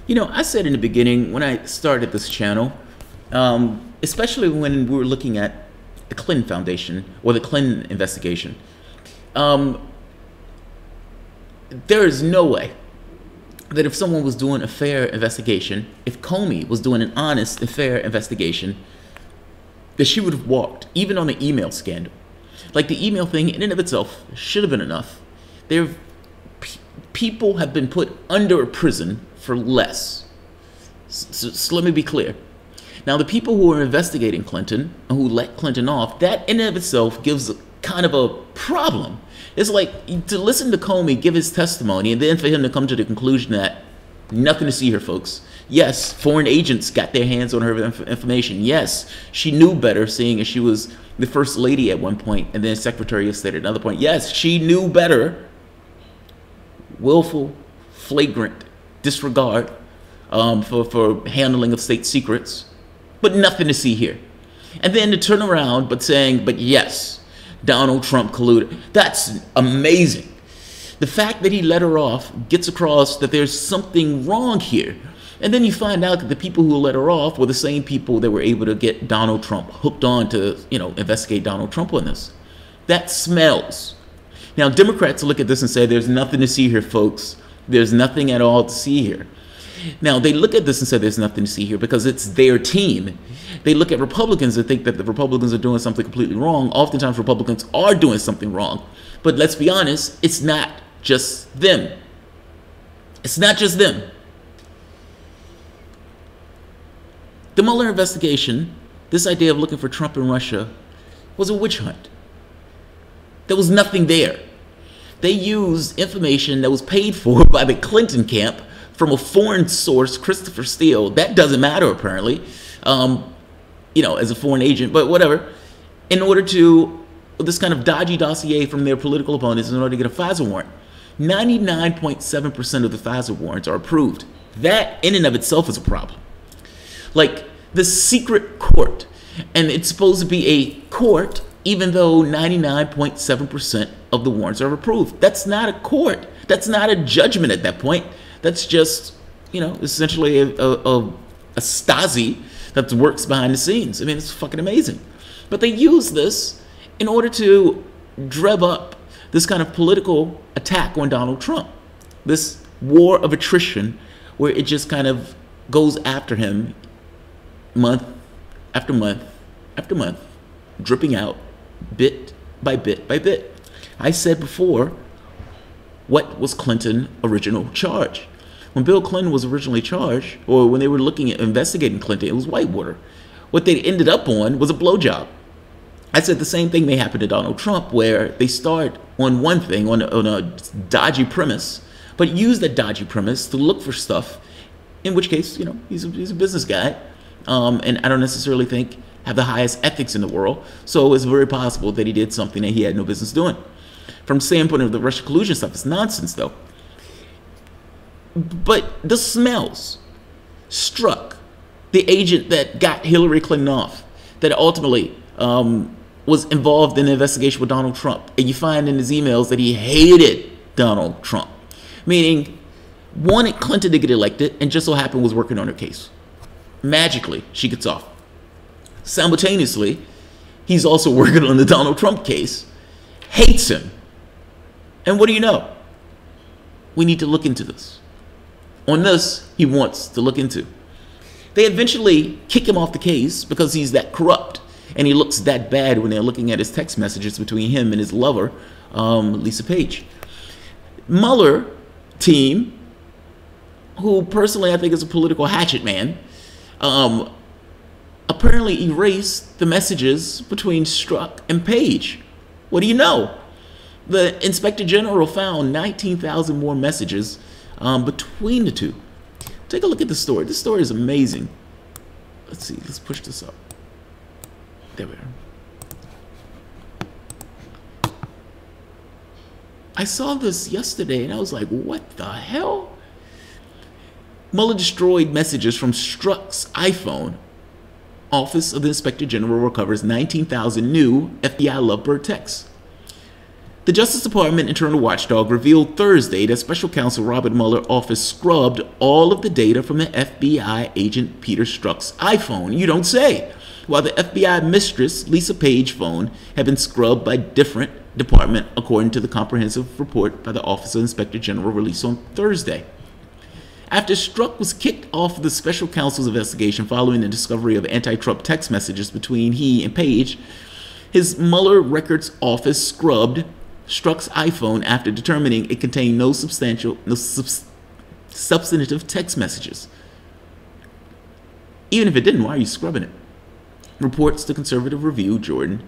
You know, I said in the beginning when I started this channel, especially when we were looking at the Clinton Foundation or the Clinton investigation, there is no way that if someone was doing a fair investigation, if Comey was doing an honest and fair investigation, that she would have walked, even on the email scandal. Like the email thing in and of itself should have been enough. People have been put under a prison for less. So let me be clear. Now, the people who are investigating Clinton and who let Clinton off, that in and of itself gives kind of a problem. It's like to listen to Comey give his testimony and then for him to come to the conclusion that nothing to see here, folks. Yes, foreign agents got their hands on her information. Yes, she knew better, seeing as she was the first lady at one point and then Secretary of State at another point. Yes, she knew better. Willful, flagrant disregard for handling of state secrets, but nothing to see here. And then to turn around but saying, but yes, Donald Trump colluded. That's amazing. The fact that he let her off gets across that there's something wrong here. And then you find out that the people who let her off were the same people that were able to get Donald Trump hooked on to, investigate Donald Trump on this. That smells. Now, Democrats look at this and say, there's nothing to see here, folks. There's nothing at all to see here. Now, they look at this and say there's nothing to see here because it's their team. They look at Republicans and think that the Republicans are doing something completely wrong. Oftentimes, Republicans are doing something wrong. But let's be honest, it's not just them. It's not just them. The Mueller investigation, this idea of looking for Trump in Russia, was a witch hunt. There was nothing there. They used information that was paid for by the Clinton camp from a foreign source, Christopher Steele. That doesn't matter, apparently, as a foreign agent, but whatever, in order to, this kind of dodgy dossier from their political opponents in order to get a FISA warrant. 99.7% of the FISA warrants are approved. That in and of itself is a problem. Like the secret court, and it's supposed to be a court even though 99.7% of the warrants are approved. That's not a court. That's not a judgment at that point. That's just, essentially a Stasi that works behind the scenes. I mean, it's fucking amazing. But they use this in order to rev up this kind of political attack on Donald Trump. This war of attrition where it just kind of goes after him month after month after month, dripping out bit by bit by bit. I said before, what was Clinton's original charge? When Bill Clinton was originally charged, or when they were looking at investigating Clinton, it was Whitewater. What they ended up on was a blowjob. I said the same thing may happen to Donald Trump, where they start on one thing, on a dodgy premise, but use that dodgy premise to look for stuff, in which case, he's a business guy, and I don't necessarily think have the highest ethics in the world, so it's very possible that he did something that he had no business doing. From the standpoint of the Russia collusion stuff, it's nonsense, though. But the smells. Strzok, the agent that got Hillary Clinton off, that ultimately was involved in the investigation with Donald Trump, and you find in his emails that he hated Donald Trump, meaning wanted Clinton to get elected and just so happened was working on her case. Magically, she gets off. Simultaneously, he's also working on the Donald Trump case, hates him. And what do you know? We need to look into this. On this, he wants to look into. They eventually kick him off the case because he's that corrupt and he looks that bad when they're looking at his text messages between him and his lover, Lisa Page. Mueller team, who personally I think is a political hatchet man, apparently erased the messages between Strzok and Page. What do you know? The Inspector General found 19,000 more messages between the two. Take a look at the story. This story is amazing. Let's see. Let's push this up. There we are. I saw this yesterday and I was like, what the hell? Mueller destroyed messages from Strzok's iPhone. Office of the Inspector General recovers 19,000 new FBI lovebird texts. The Justice Department internal watchdog revealed Thursday that Special Counsel Robert Mueller's office scrubbed all of the data from the FBI agent Peter Strzok's iPhone. You don't say. While the FBI mistress Lisa Page's phone had been scrubbed by different department, according to the comprehensive report by the Office of Inspector General released on Thursday. After Strzok was kicked off the special counsel's investigation following the discovery of anti-Trump text messages between he and Page, his Mueller Records Office scrubbed Strzok's iPhone after determining it contained no substantive text messages. Even if it didn't, why are you scrubbing it? Reports the conservative review Jordan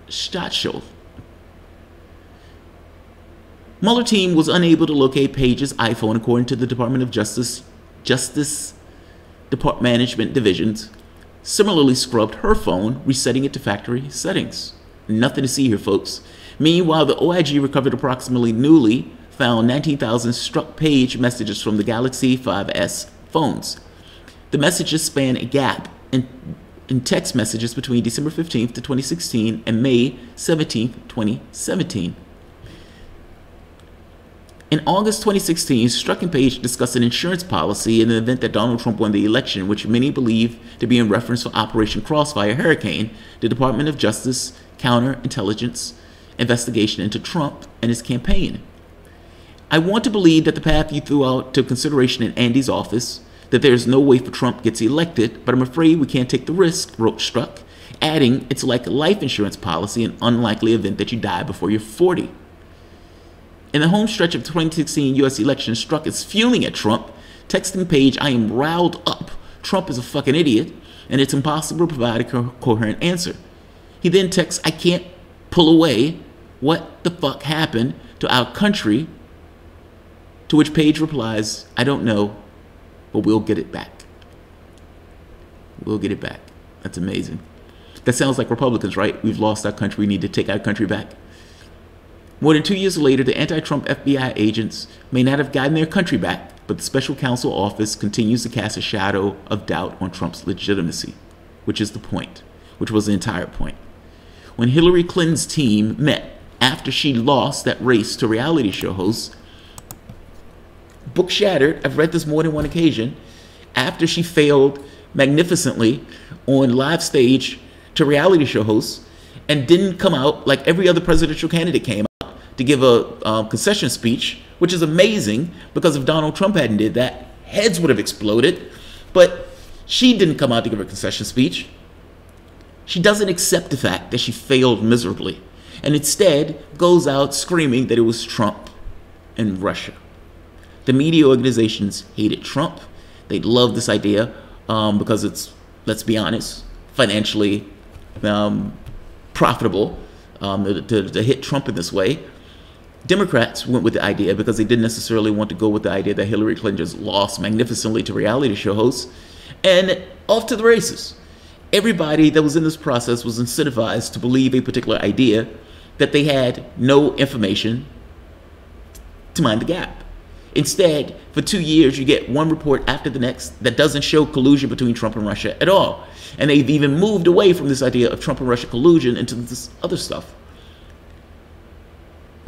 Strzok. Mueller team was unable to locate Page's iPhone, according to the Department of Justice Department Management Divisions. Similarly scrubbed her phone, resetting it to factory settings. Nothing to see here, folks. Meanwhile, the OIG recovered approximately newly found 19,000 Strzok Page messages from the Galaxy 5S phones. The messages span a gap in text messages between December 15th, 2016 and May 17th, 2017. In August 2016, Strzok and Page discussed an insurance policy in the event that Donald Trump won the election, which many believe to be in reference to Operation Crossfire Hurricane, the Department of Justice counterintelligence investigation into Trump and his campaign. I want to believe that the path you threw out to consideration in Andy's office, that there is no way for Trump gets elected, but I'm afraid we can't take the risk, wrote Strzok, adding, it's like a life insurance policy in unlikely event that you die before you're 40. In the home stretch of 2016 U.S. election, Strzok is fuming at Trump, texting Page, I am riled up. Trump is a fucking idiot, and it's impossible to provide a coherent answer. He then texts, I can't pull away. What the fuck happened to our country? To which Page replies, I don't know, but we'll get it back. We'll get it back. That's amazing. That sounds like Republicans, right? We've lost our country. We need to take our country back. More than 2 years later, the anti-Trump FBI agents may not have gotten their country back, but the special counsel office continues to cast a shadow of doubt on Trump's legitimacy, which is the point, which was the entire point. When Hillary Clinton's team met after she lost that race to reality show hosts, book shattered, I've read this more than one occasion, after she failed magnificently on live stage to reality show hosts and didn't come out like every other presidential candidate came out to give a concession speech, which is amazing because if Donald Trump hadn't did that, heads would have exploded. But she didn't come out to give a concession speech. She doesn't accept the fact that she failed miserably and instead goes out screaming that it was Trump and Russia. The media organizations hated Trump. They loved this idea because it's, let's be honest, financially profitable to hit Trump in this way. Democrats went with the idea because they didn't necessarily want to go with the idea that Hillary Clinton just lost magnificently to reality show hosts. And off to the races. Everybody that was in this process was incentivized to believe a particular idea that they had no information to mind the gap. Instead, for 2 years, you get one report after the next that doesn't show collusion between Trump and Russia at all. And they've even moved away from this idea of Trump and Russia collusion into this other stuff.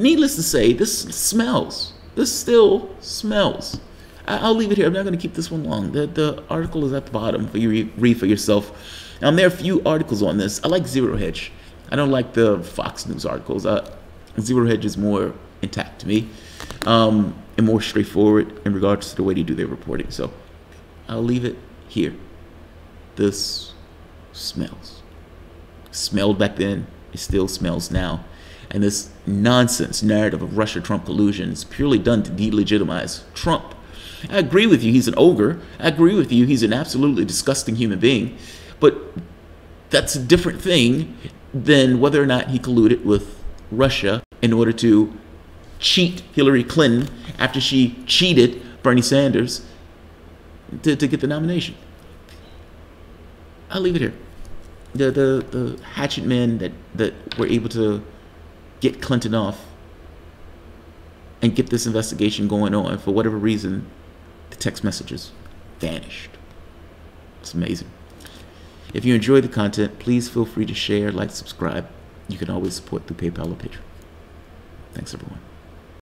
Needless to say, this smells. This still smells. I'll leave it here. I'm not going to keep this one long. The article is at the bottom for you to read for yourself. There are a few articles on this. I like Zero Hedge. I don't like the Fox News articles. Zero Hedge is more intact to me and more straightforward in regards to the way they do their reporting. So I'll leave it here. This smells. Smelled back then. It still smells now. And this nonsense narrative of Russia-Trump collusion is purely done to delegitimize Trump. I agree with you, he's an ogre. I agree with you, he's an absolutely disgusting human being. But that's a different thing than whether or not he colluded with Russia in order to cheat Hillary Clinton after she cheated Bernie Sanders to get the nomination. I'll leave it here. The hatchet men that were able to get Clinton off and get this investigation going on, for whatever reason, the text messages vanished. It's amazing. If you enjoy the content, please feel free to share, like, subscribe. You can always support through PayPal or Patreon. Thanks, everyone.